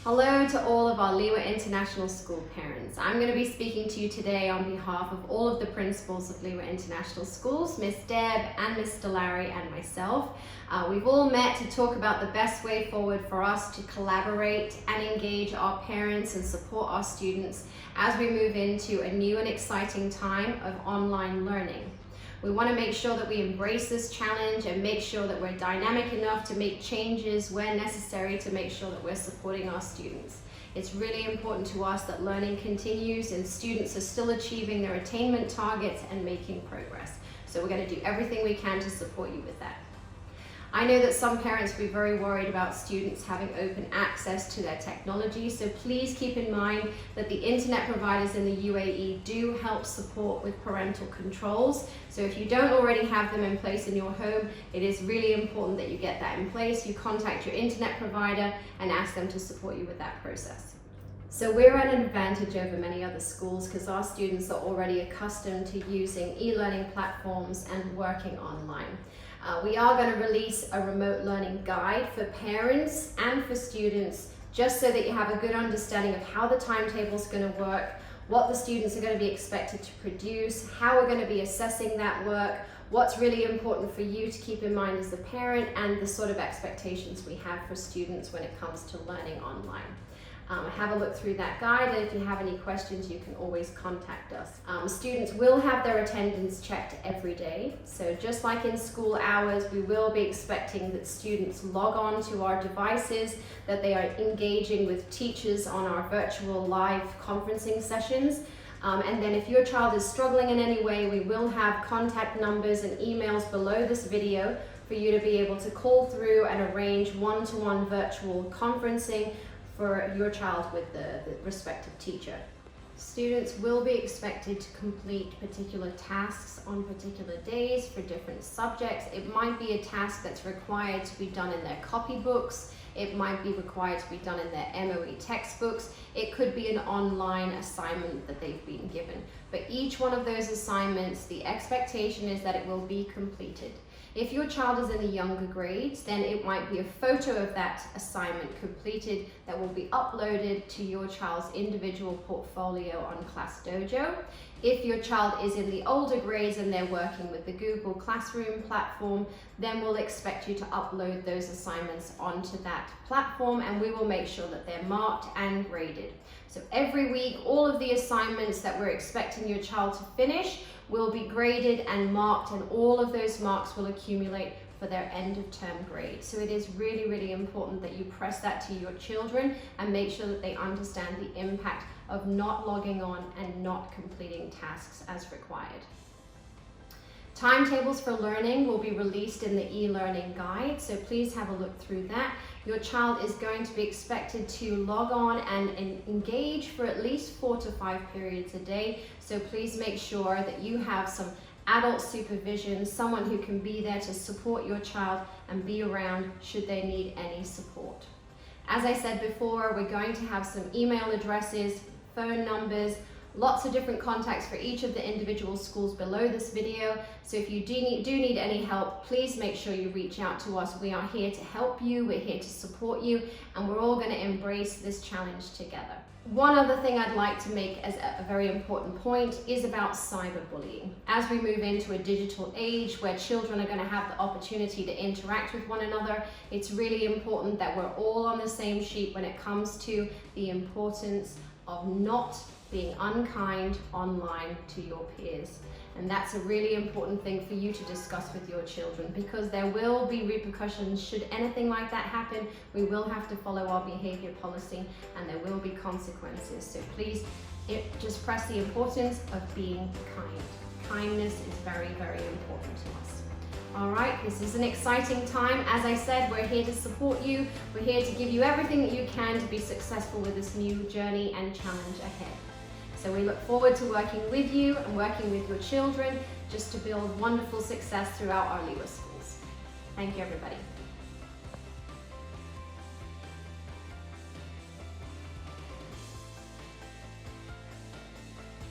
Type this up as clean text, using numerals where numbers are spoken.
Hello to all of our Liwa International School parents. I'm going to be speaking to you today on behalf of all of the principals of Liwa International Schools, Miss Deb and Mr. Larry and myself. We've all met to talk about the best way forward for us to collaborate and engage our parents and support our students as we move into a new and exciting time of online learning. We want to make sure that we embrace this challenge and make sure that we're dynamic enough to make changes where necessary to make sure that we're supporting our students. It's really important to us that learning continues and students are still achieving their attainment targets and making progress. So we're going to do everything we can to support you with that. I know that some parents will be very worried about students having open access to their technology, so please keep in mind that the internet providers in the UAE do help support with parental controls. So if you don't already have them in place in your home, it is really important that you get that in place. You contact your internet provider and ask them to support you with that process. So we're at an advantage over many other schools because our students are already accustomed to using e-learning platforms and working online. We are going to release a remote learning guide for parents and for students, just so that you have a good understanding of how the timetable is going to work, what the students are going to be expected to produce, how we're going to be assessing that work, what's really important for you to keep in mind as a parent, and the sort of expectations we have for students when it comes to learning online. Have a look through that guide, and if you have any questions, you can always contact us. Students will have their attendance checked every day. So just like in school hours, we will be expecting that students log on to our devices, that they are engaging with teachers on our virtual live conferencing sessions. And then if your child is struggling in any way, we will have contact numbers and emails below this video for you to be able to call through and arrange one-to-one virtual conferencing for your child with the respective teacher. Students will be expected to complete particular tasks on particular days for different subjects. It might be a task that's required to be done in their copybooks. It might be required to be done in their MOE textbooks. It could be an online assignment that they've been given. But each one of those assignments, the expectation is that it will be completed. If your child is in the younger grades, then it might be a photo of that assignment completed that will be uploaded to your child's individual portfolio on Class Dojo. If your child is in the older grades and they're working with the Google Classroom platform, then we'll expect you to upload those assignments onto that platform, and we will make sure that they're marked and graded. So every week, all of the assignments that we're expecting your child to finish will be graded and marked, and all of those marks will accumulate for their end of term grade. So it is really, really important that you press that to your children and make sure that they understand the impact of not logging on and not completing tasks as required. Timetables for learning will be released in the e-learning guide, so please have a look through that. Your child is going to be expected to log on and engage for at least 4 to 5 periods a day, so please make sure that you have some adult supervision, someone who can be there to support your child and be around should they need any support. As I said before, we're going to have some email addresses, phone numbers, lots of different contacts for each of the individual schools below this video. So if you do need any help, please make sure you reach out to us. We are here to help you, we're here to support you, and we're all going to embrace this challenge together. One other thing I'd like to make as a very important point is about cyberbullying. As we move into a digital age where children are going to have the opportunity to interact with one another, it's really important that we're all on the same sheet when it comes to the importance of not being unkind online to your peers. And that's a really important thing for you to discuss with your children, because there will be repercussions should anything like that happen. We will have to follow our behavior policy and there will be consequences. So please just press the importance of being kind. Kindness is very, very important to us. All right, this is an exciting time. As I said, we're here to support you. We're here to give you everything that you can to be successful with this new journey and challenge ahead. So we look forward to working with you and working with your children just to build wonderful success throughout our Liwa schools. Thank you, everybody.